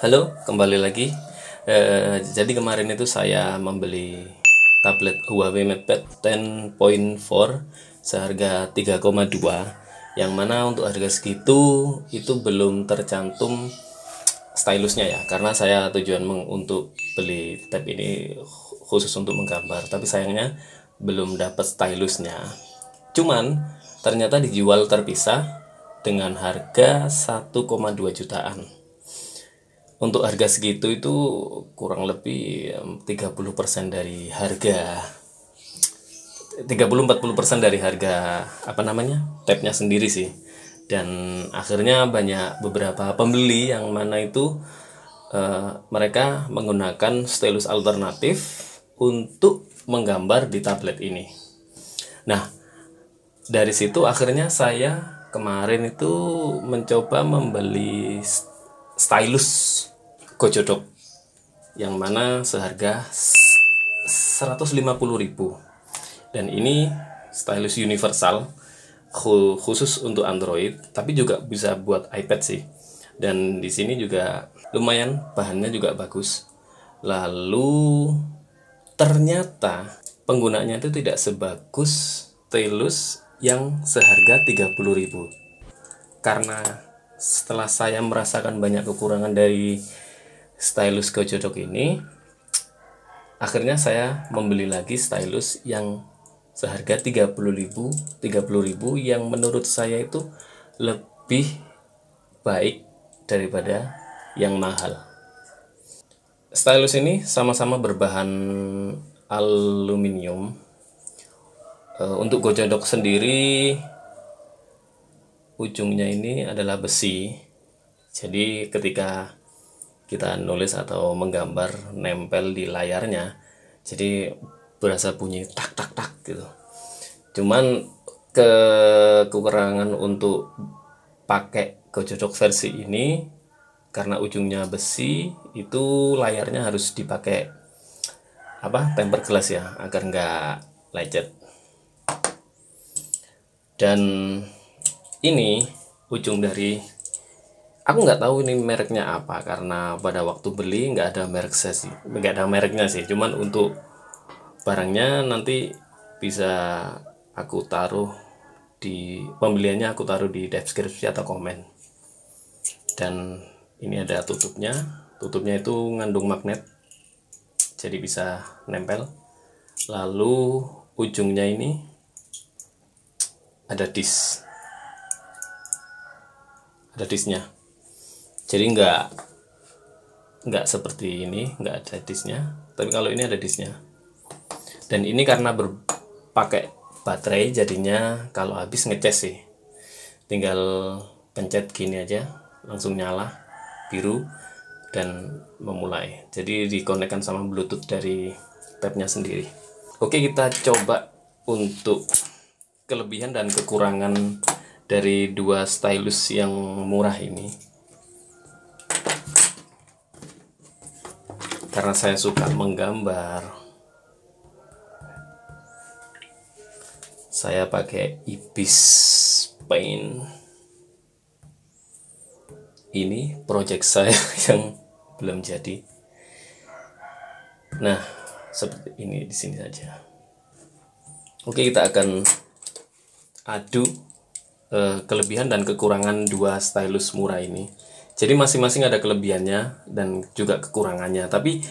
Halo, kembali lagi. Jadi kemarin itu saya membeli tablet Huawei MatePad 10.4 seharga 3,2, yang mana untuk harga segitu itu belum tercantum stylusnya ya, karena saya tujuan untuk beli tab ini khusus untuk menggambar, tapi sayangnya belum dapat stylusnya. Cuman ternyata dijual terpisah dengan harga 1,2 jutaan. Untuk harga segitu itu kurang lebih 30% dari harga, 30-40% dari harga tabnya sendiri sih. Dan akhirnya banyak beberapa pembeli yang mana itu mereka menggunakan stylus alternatif untuk menggambar di tablet ini. Nah, dari situ akhirnya saya kemarin itu mencoba membeli stylus Gojodoc yang mana seharga 150.000. Dan ini stylus universal khusus untuk Android, tapi juga bisa buat iPad sih. Dan di sini juga lumayan, bahannya juga bagus. Lalu ternyata penggunanya itu tidak sebagus stylus yang seharga 30.000. Karena setelah saya merasakan banyak kekurangan dari stylus Gojodoc ini, akhirnya saya membeli lagi stylus yang seharga 30.000 yang menurut saya itu lebih baik daripada yang mahal. Stylus ini sama-sama berbahan aluminium. Untuk Gojodoc sendiri ujungnya ini adalah besi. Jadi ketika kita nulis atau menggambar nempel di layarnya, jadi berasa bunyi tak tak tak gitu. Cuman kekurangan untuk pakai Gojodoc versi ini, karena ujungnya besi, itu layarnya harus dipakai tempered glass ya, agar nggak lecet. Dan ini ujung dari, aku nggak tahu ini mereknya apa, karena pada waktu beli nggak ada mereknya sih. Cuman untuk barangnya nanti bisa aku taruh di pembeliannya, aku taruh di deskripsi atau komen. Dan ini ada tutupnya. Tutupnya itu ngandung magnet, jadi bisa nempel. Lalu ujungnya ini ada disknya. Jadi nggak seperti ini, nggak ada disknya, tapi kalau ini ada disknya. Dan ini karena berpakai baterai, jadinya kalau habis ngecas sih, tinggal pencet gini aja langsung nyala biru dan memulai. Jadi dikonekkan sama Bluetooth dari tabnya sendiri. Oke, kita coba untuk kelebihan dan kekurangan dari dua stylus yang murah ini. Karena saya suka menggambar, saya pakai Ibis Paint. Ini project saya yang belum jadi. Nah, seperti ini di sini saja. Oke, kita akan adu kelebihan dan kekurangan dua stylus murah ini. Jadi masing-masing ada kelebihannya dan juga kekurangannya, tapi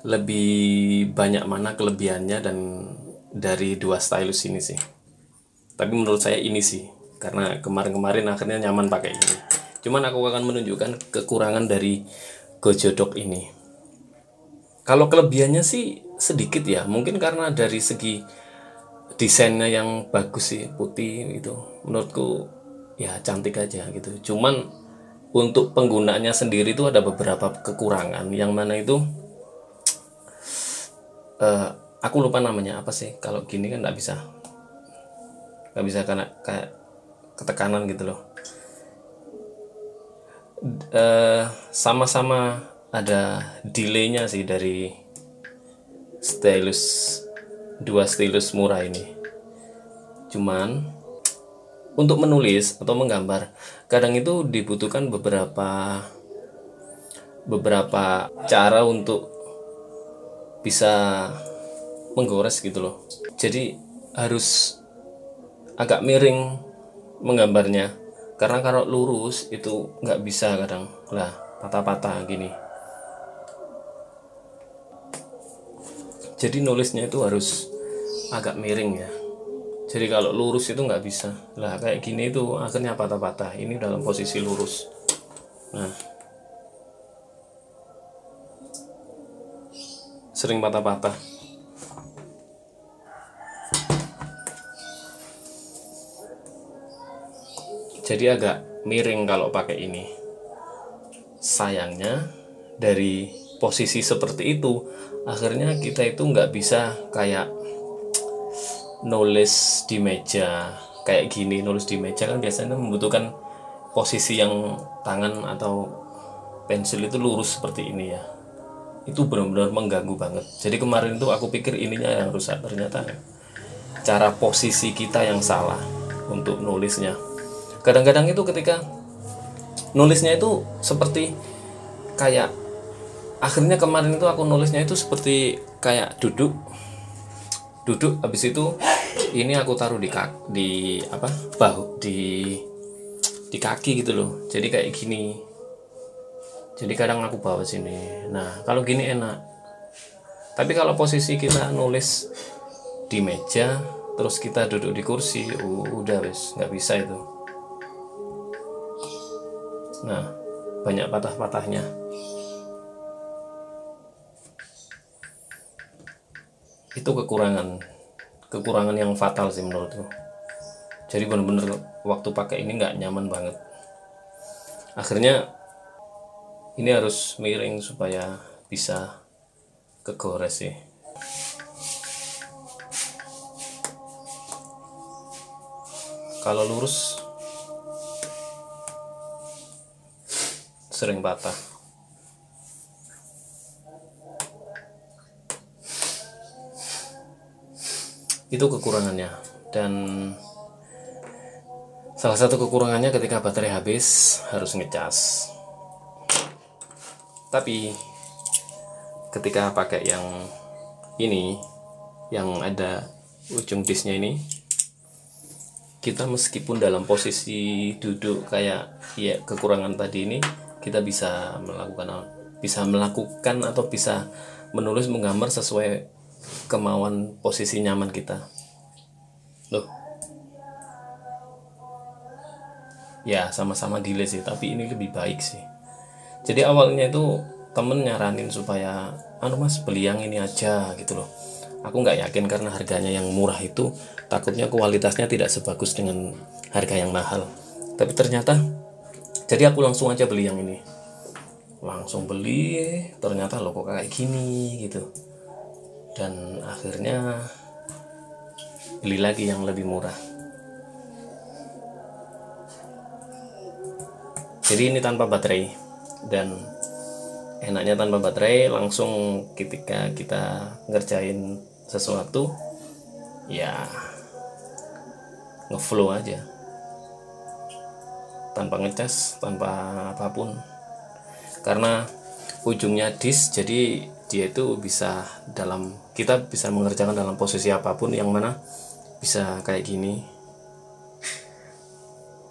lebih banyak mana kelebihannya dan dari dua stylus ini sih. Tapi menurut saya ini sih, karena kemarin-kemarin akhirnya nyaman pakai ini. Cuman aku akan menunjukkan kekurangan dari Gojodoc ini. Kalau kelebihannya sih sedikit ya, mungkin karena dari segi desainnya yang bagus sih, putih itu menurutku ya cantik aja gitu. Cuman untuk penggunaannya sendiri itu ada beberapa kekurangan, yang mana itu aku lupa namanya apa sih. Kalau gini kan nggak bisa karena kayak ketekanan gitu loh. Sama-sama ada delaynya sih dari dua stylus murah ini. Cuman untuk menulis atau menggambar kadang itu dibutuhkan beberapa beberapa cara untuk bisa menggores gitu loh. Jadi harus agak miring menggambarnya, karena kalau lurus itu nggak bisa kadang lah, patah-patah gini. Jadi nulisnya itu harus agak miring ya. Jadi kalau lurus itu nggak bisa lah, kayak gini itu akhirnya patah-patah. Ini dalam posisi lurus. Nah, sering patah-patah. Jadi agak miring kalau pakai ini. Sayangnya dari posisi seperti itu akhirnya kita itu nggak bisa kayak nulis di meja kayak gini. Nulis di meja kan biasanya membutuhkan posisi yang tangan atau pensil itu lurus seperti ini ya. Itu benar-benar mengganggu banget. Jadi kemarin itu aku pikir ininya yang rusak, ternyata cara posisi kita yang salah untuk nulisnya. Kadang-kadang itu ketika nulisnya itu seperti kayak, akhirnya kemarin itu aku nulisnya itu seperti kayak duduk habis itu ini aku taruh di apa, bahu di kaki gitu loh. Jadi kayak gini. Jadi kadang aku bawa sini. Nah, kalau gini enak. Tapi kalau posisi kita nulis di meja terus kita duduk di kursi, udah wes nggak bisa itu. Nah, banyak patah-patahnya. Itu kekurangan yang fatal sih menurutku. Jadi bener-bener waktu pakai ini nggak nyaman banget. Akhirnya ini harus miring supaya bisa kegores sih. Kalau lurus sering patah. Itu kekurangannya. Dan salah satu kekurangannya ketika baterai habis harus ngecas. Tapi ketika pakai yang ini, yang ada ujung disknya ini, kita meskipun dalam posisi duduk kayak ya kekurangan tadi ini, kita bisa melakukan atau bisa menulis, menggambar sesuai kemauan posisi nyaman kita. Loh, ya sama-sama delay sih, tapi ini lebih baik sih. Jadi awalnya itu temen nyaranin supaya mas beli yang ini aja gitu loh. Aku nggak yakin karena harganya yang murah itu takutnya kualitasnya tidak sebagus dengan harga yang mahal. Tapi ternyata, jadi aku langsung aja beli yang ini. Langsung beli, ternyata loh kok kayak gini gitu. Dan akhirnya beli lagi yang lebih murah. Jadi ini tanpa baterai, dan enaknya tanpa baterai langsung ketika kita ngerjain sesuatu ya ngeflow aja tanpa ngecas, tanpa apapun, karena ujungnya disk. Jadi dia itu bisa kita bisa mengerjakan dalam posisi apapun, yang mana bisa kayak gini.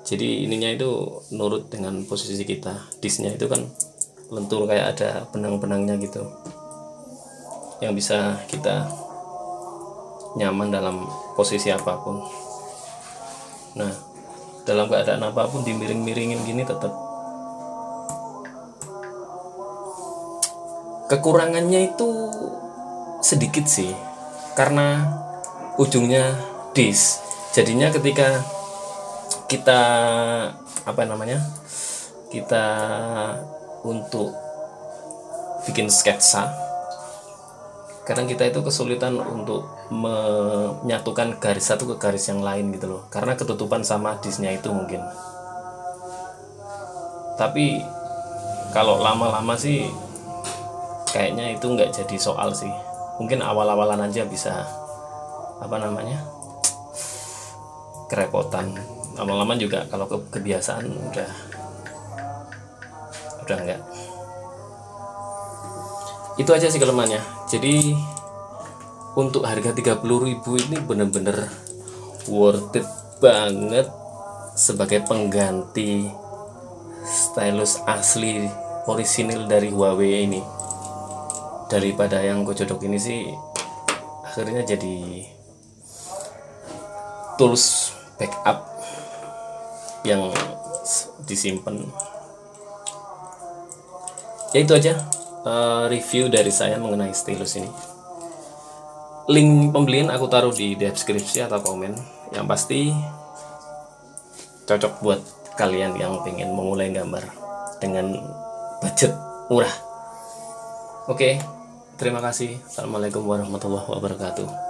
Jadi ininya itu nurut dengan posisi kita. Disknya itu kan lentur kayak ada benang-benangnya gitu, yang bisa kita nyaman dalam posisi apapun. Nah, dalam keadaan apapun dimiring-miringin gini tetap. Kekurangannya itu sedikit sih, karena ujungnya disk. Jadinya ketika kita kita untuk bikin sketsa, kadang kita itu kesulitan untuk menyatukan garis satu ke garis yang lain gitu loh, karena ketutupan sama disknya itu mungkin. Tapi kalau lama-lama sih kayaknya itu nggak jadi soal sih. Mungkin awal-awalan aja bisa kerepotan. Lama-lama juga kalau kebiasaan udah enggak. Itu aja sih kelemahannya. Jadi untuk harga 30.000 ini bener-bener worth it banget sebagai pengganti stylus asli orisinil dari Huawei ini. Daripada yang kocodok ini sih akhirnya jadi tools backup yang disimpan. Ya itu aja review dari saya mengenai stylus ini. Link pembelian aku taruh di deskripsi atau komen. Yang pasti cocok buat kalian yang pengen memulai gambar dengan budget murah. Oke, terima kasih. Assalamualaikum warahmatullahi wabarakatuh.